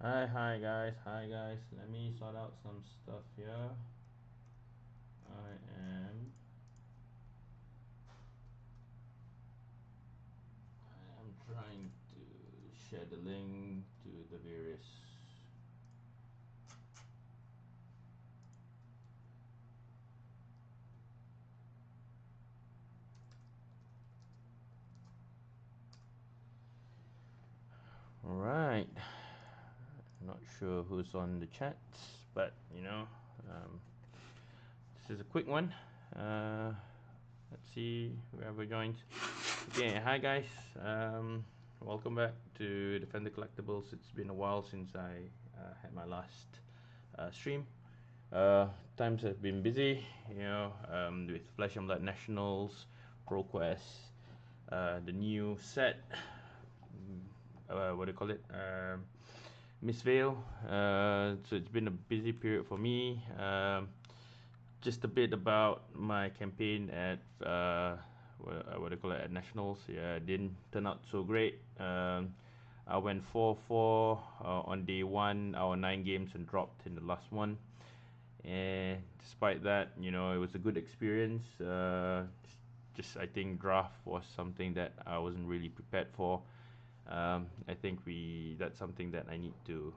Hi guys, Let me sort out some stuff here. I am trying to share the link to the various. All right. Not sure who's on the chat, but this is a quick one. Let's see whoever joins. Okay, hi guys. Welcome back to Defender Collectibles. It's been a while since I had my last stream. Times have been busy, with Flesh and Blood Nationals, ProQuest, the new set, what do you call it? Miss Vale. So it's been a busy period for me. Just a bit about my campaign at what do you call it, at Nationals. Yeah, it didn't turn out so great. I went 4-4 on day one. Our 9 games and dropped in the last one. And despite that, it was a good experience. Just I think draft was something that I wasn't really prepared for. I think that's something that I need to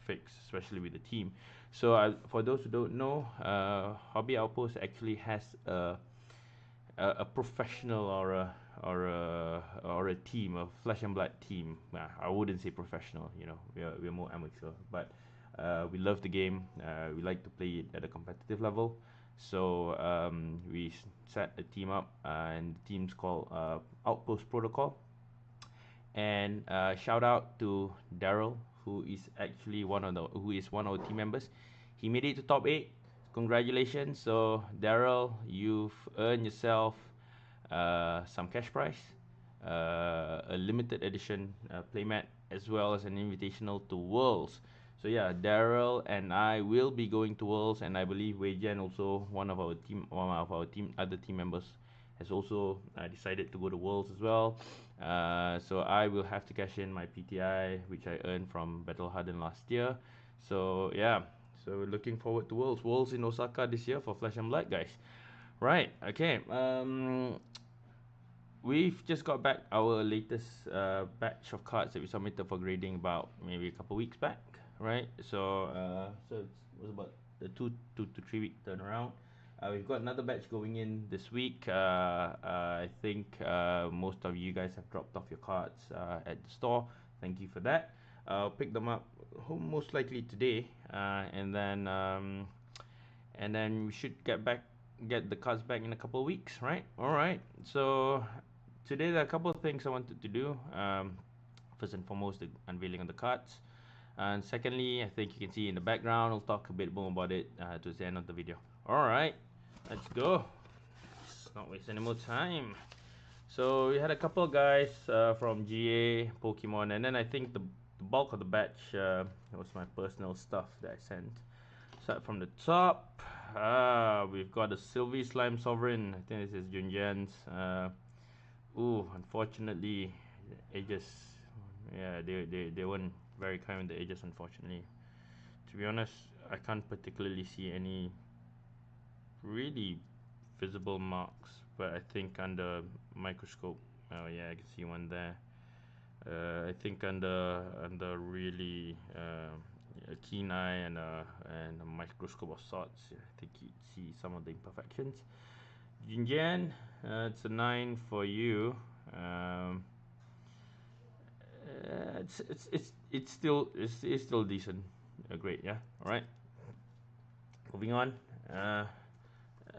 fix, especially with the team. So for those who don't know, Hobby Outpost actually has a professional or a team, a flesh and blood team. I wouldn't say professional. We're more amateur, but we love the game. We like to play it at a competitive level. So we set a team up, and the team's called Outpost Protocol. And shout out to Daryl, who is one of our team members. He made it to top 8. Congratulations! So Daryl, you've earned yourself some cash prize, a limited edition playmat, as well as an invitational to Worlds. So yeah, Daryl and I will be going to Worlds, and I believe Wei Jian also one of our other team members has also decided to go to Worlds as well. So I will have to cash in my PTI, which I earned from Battle Hardened last year. So yeah, so looking forward to Worlds. Worlds in Osaka this year for Flesh and Blood, guys. Right. Okay. We've just got back our latest batch of cards that we submitted for grading about maybe a couple weeks back, right? So it was about the 2 to 3 week turnaround. We've got another batch going in this week. I think most of you guys have dropped off your cards at the store. Thank you for that. I'll pick them up most likely today, and then we should get the cards back in a couple of weeks, right? All right. So today there are a couple of things I wanted to do. First and foremost, the unveiling of the cards, and secondly, I think you can see in the background. I'll talk a bit more about it towards the end of the video. All right, let's go. Let's not waste any more time. So we had a couple of guys from GA, Pokemon, and then I think the bulk of the batch was my personal stuff that I sent. Start from the top. We've got a Sylvie Slime Sovereign. I think this is Junjian's. Unfortunately, ages. Yeah, they weren't very kind with the ages, unfortunately. To be honest, I can't particularly see any really visible marks, but I think under microscope. Oh yeah, I can see one there. I think under really a keen eye and a microscope of sorts, I think you'd see some of the imperfections. Jinjian, it's a 9 for you. It's still decent, great, yeah. All right, moving on.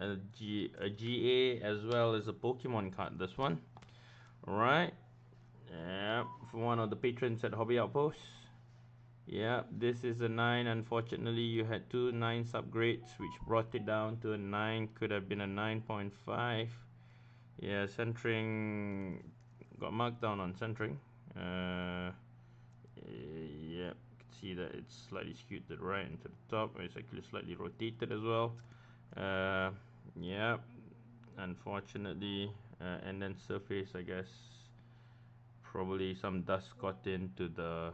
A GA as well as a Pokemon card. This one, all right. Yeah, for one of the patrons at Hobby Outpost. Yeah, this is a 9. Unfortunately, you had 2 9 upgrades, which brought it down to a 9. Could have been a 9.5. Yeah, centering got marked down on centering. Yeah, you can see that it's slightly skewed to the right and to the top. It's actually slightly rotated as well. Yeah, unfortunately, and then surface, I guess probably some dust got into the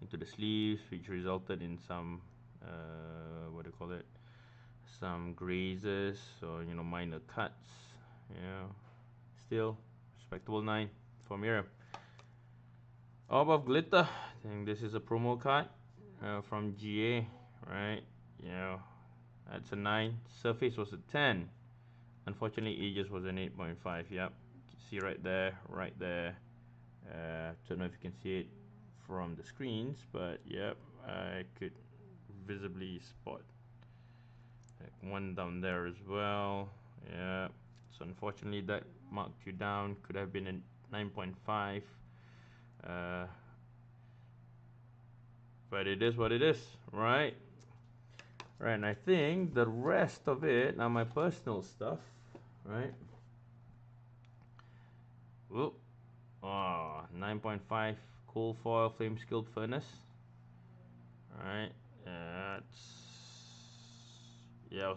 into the sleeves, which resulted in some what do you call it? Some grazes or minor cuts. Yeah, still respectable 9 for Miriam. Orb of Glitter. I think this is a promo card from GA, right? Yeah, that's a 9. Surface was a 10. Unfortunately, Aegis was an 8.5. Yep, you can see right there, right there. Don't know if you can see it from the screens, but yep, I could visibly spot one down there as well. Yeah, so unfortunately that marked you down. Could have been a 9.5. But it is what it is, right? Right, and I think the rest of it, now my personal stuff, right? Whoop. Oh, 9.5 cool foil flame skilled furnace. Alright, yeah,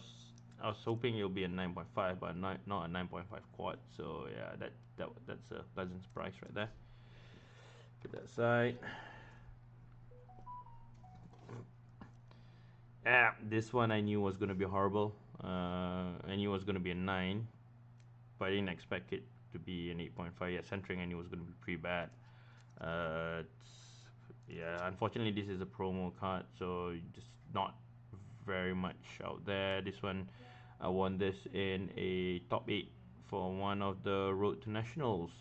I was hoping it'll be a 9.5, but not a 9.5 quad. So yeah, that's a pleasant surprise right there. Put that aside. Yeah, this one I knew was gonna be horrible. I knew it was gonna be a 9, but I didn't expect it to be an 8.5. Yeah, centering I knew was gonna be pretty bad. Yeah, unfortunately this is a promo card, so just not very much out there. This one, I won this in a top 8 for one of the Road to Nationals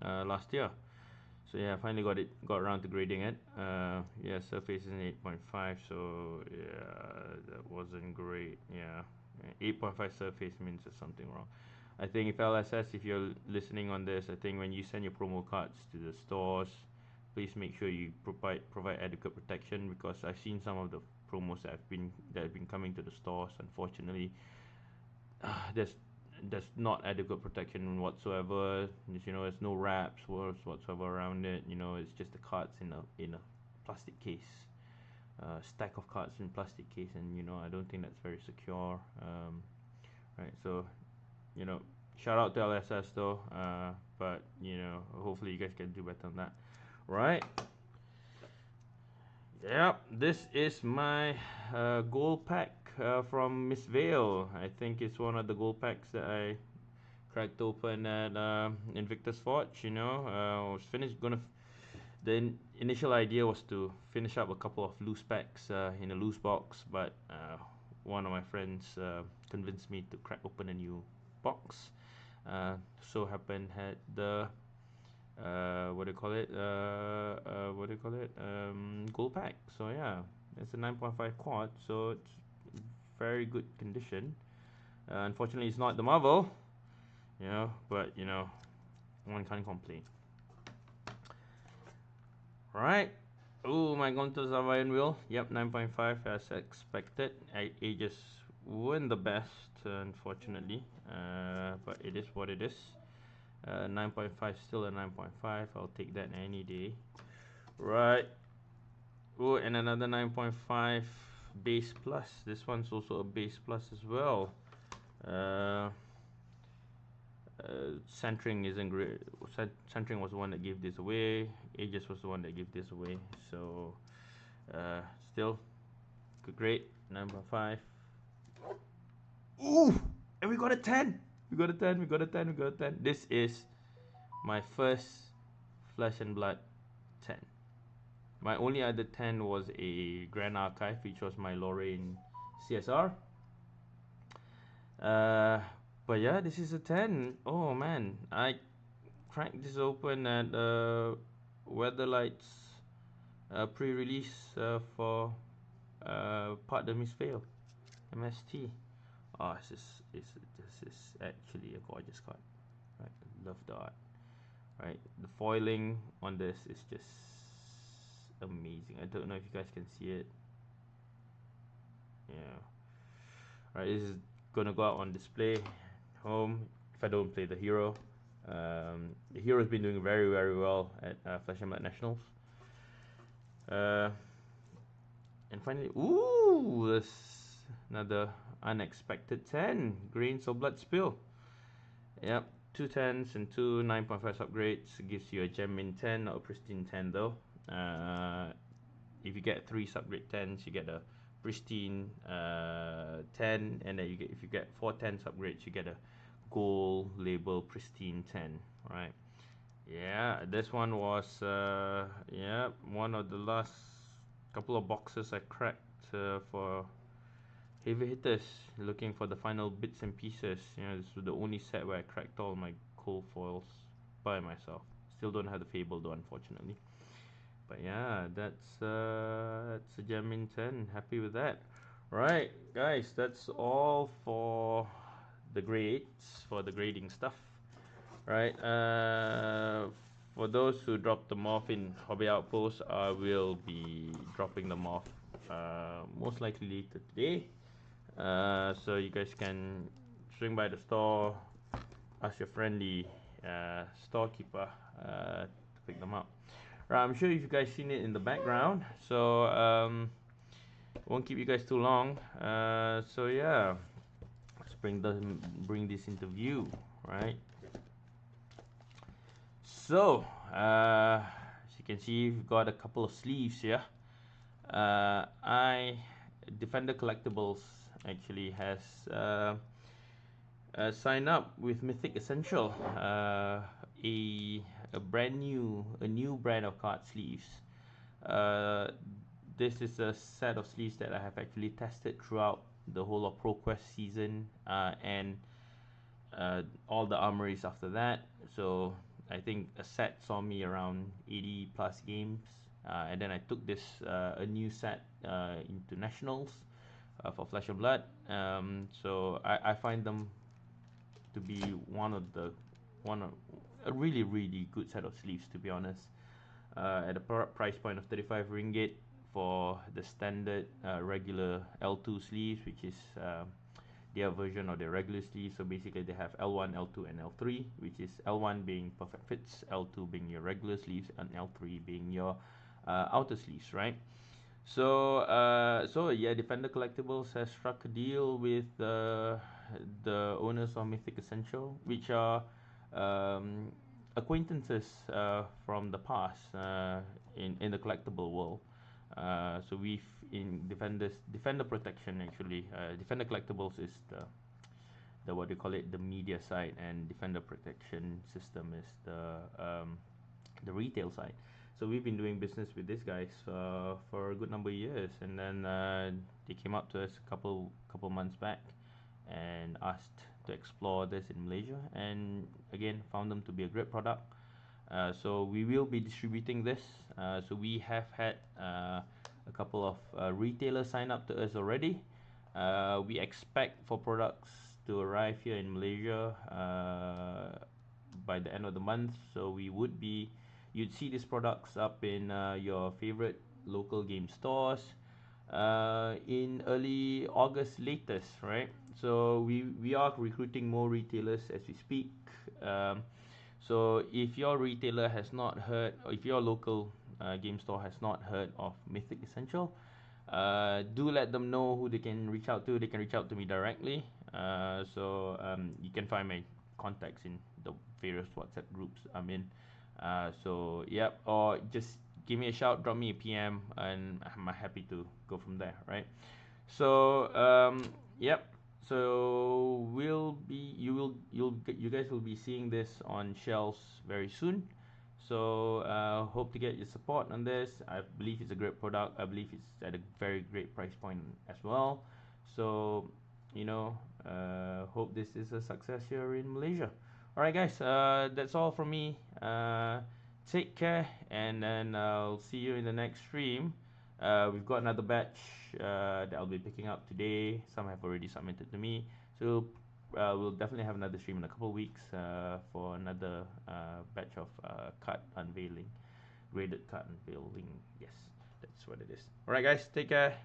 last year. So yeah, I finally got around to grading it. Yeah, surface is an 8.5, so yeah, that wasn't great. Yeah, 8.5 surface means there's something wrong. I think if LSS, if you're listening on this, I think when you send your promo cards to the stores, please make sure you provide adequate protection, because I've seen some of the promos that have been coming to the stores. Unfortunately, there's not adequate protection whatsoever. There's no wraps whatsoever around it. It's just the cards in a plastic case, stack of cards in plastic case, and I don't think that's very secure. Right, so shout out to LSS though, but hopefully you guys can do better than that. Right. Yep, this is my gold pack from Miss Vale. I think it's one of the gold packs that I cracked open at Invictus Forge. I was the initial idea was to finish up a couple of loose packs in a loose box, but one of my friends convinced me to crack open a new box. So happened had the what do you call it? Gold pack. So yeah, it's a 9.5 quad, so it's very good condition. Unfortunately, it's not the Marvel, but one can't complain. Right. Oh, my Gonto's Iron Wheel. Yep, 9.5 as expected. I just weren't the best, unfortunately. But it is what it is. 9.5 still a 9.5. I'll take that any day. Right. Oh, and another 9.5 base plus. This one's also a base plus as well. Centering isn't great. Centering was the one that gave this away. Aegis was the one that gave this away. So still great. 9.5. Ooh, and we got a 10. We got a 10. We got a 10. We got a 10. This is my first Flesh and Blood 10. My only other 10 was a Grand Archive, which was my Lorraine CSR. But yeah, this is a 10. Oh man, I cracked this open at Weatherlight's pre-release for Part the Miss Fail MST. Oh, this is actually a gorgeous card. Right, love the art. Right, the foiling on this is just amazing. I don't know if you guys can see it. Yeah. Right, this is gonna go out on display home if I don't play the hero. The hero's been doing very well at Flesh and Blood Nationals. And finally, ooh, this another unexpected 10 Grains of Blood Spill. Yep, 2 10s and 2 9.5 upgrades gives you a gem in 10, not a pristine 10 though. if you get 3 subgrade 10s, you get a pristine 10, and then if you get 4 10 subgrades, you get a gold label pristine 10, right? Yeah, this one was yeah, one of the last couple of boxes I cracked for heavy hitters, looking for the final bits and pieces. This was the only set where I cracked all my cold foils by myself. Still don't have the Fable though, unfortunately. But yeah, that's a gem in 10. Happy with that. Right, guys, that's all for the grades, for the grading stuff. Right. For those who dropped them off in Hobby Outpost, I will be dropping them off most likely later today. So you guys can swing by the store, ask your friendly storekeeper to pick them up. Right, I'm sure you guys seen it in the background, so won't keep you guys too long. So yeah, let's bring this into view, right? So, as you can see, we've got a couple of sleeves here. I Defender Collectibles actually has signed up with Mythic Essential, a new brand of card sleeves. Uh, this is a set of sleeves that I have actually tested throughout the whole of ProQuest season and all the armories after that. So I think a set saw me around 80 plus games, and then I took this a new set into nationals for Flesh and Blood. So I find them to be one of a really good set of sleeves, to be honest. At a price point of 35 ringgit for the standard regular L2 sleeves, which is their version of the regular sleeves. So basically they have L1, L2 and L3, which is L1 being perfect fits, L2 being your regular sleeves, and L3 being your outer sleeves, right? So yeah, Defender Collectibles has struck a deal with the owners of Mythic Essential, which are um, acquaintances from the past in the collectible world. So we've in Defender Protection actually. Defender Collectibles is the what do you call it, the media side, and Defender Protection System is the retail side. So we've been doing business with these guys for a good number of years, and then they came up to us a couple months back and asked to explore this in Malaysia, and again found them to be a great product. So we will be distributing this. So we have had a couple of retailers sign up to us already. We expect for products to arrive here in Malaysia by the end of the month. So you'd see these products up in your favorite local game stores in early August latest, right? So we are recruiting more retailers as we speak. So if your retailer has not heard, or if your local game store has not heard of Mythic Essential, do let them know who they can reach out to. They can reach out to me directly. You can find my contacts in the various WhatsApp groups I'm in. So yep, or just give me a shout, drop me a PM, and I'm happy to go from there, right? So yep. So you guys will be seeing this on shelves very soon. So hope to get your support on this. I believe it's a great product. I believe it's at a very great price point as well. So hope this is a success here in Malaysia. All right, guys. That's all from me. Take care, and then I'll see you in the next stream. We've got another batch that I'll be picking up today. Some have already submitted to me. So we'll definitely have another stream in a couple of weeks for another batch of card unveiling, graded card unveiling. Yes, that's what it is. Alright, guys, take care.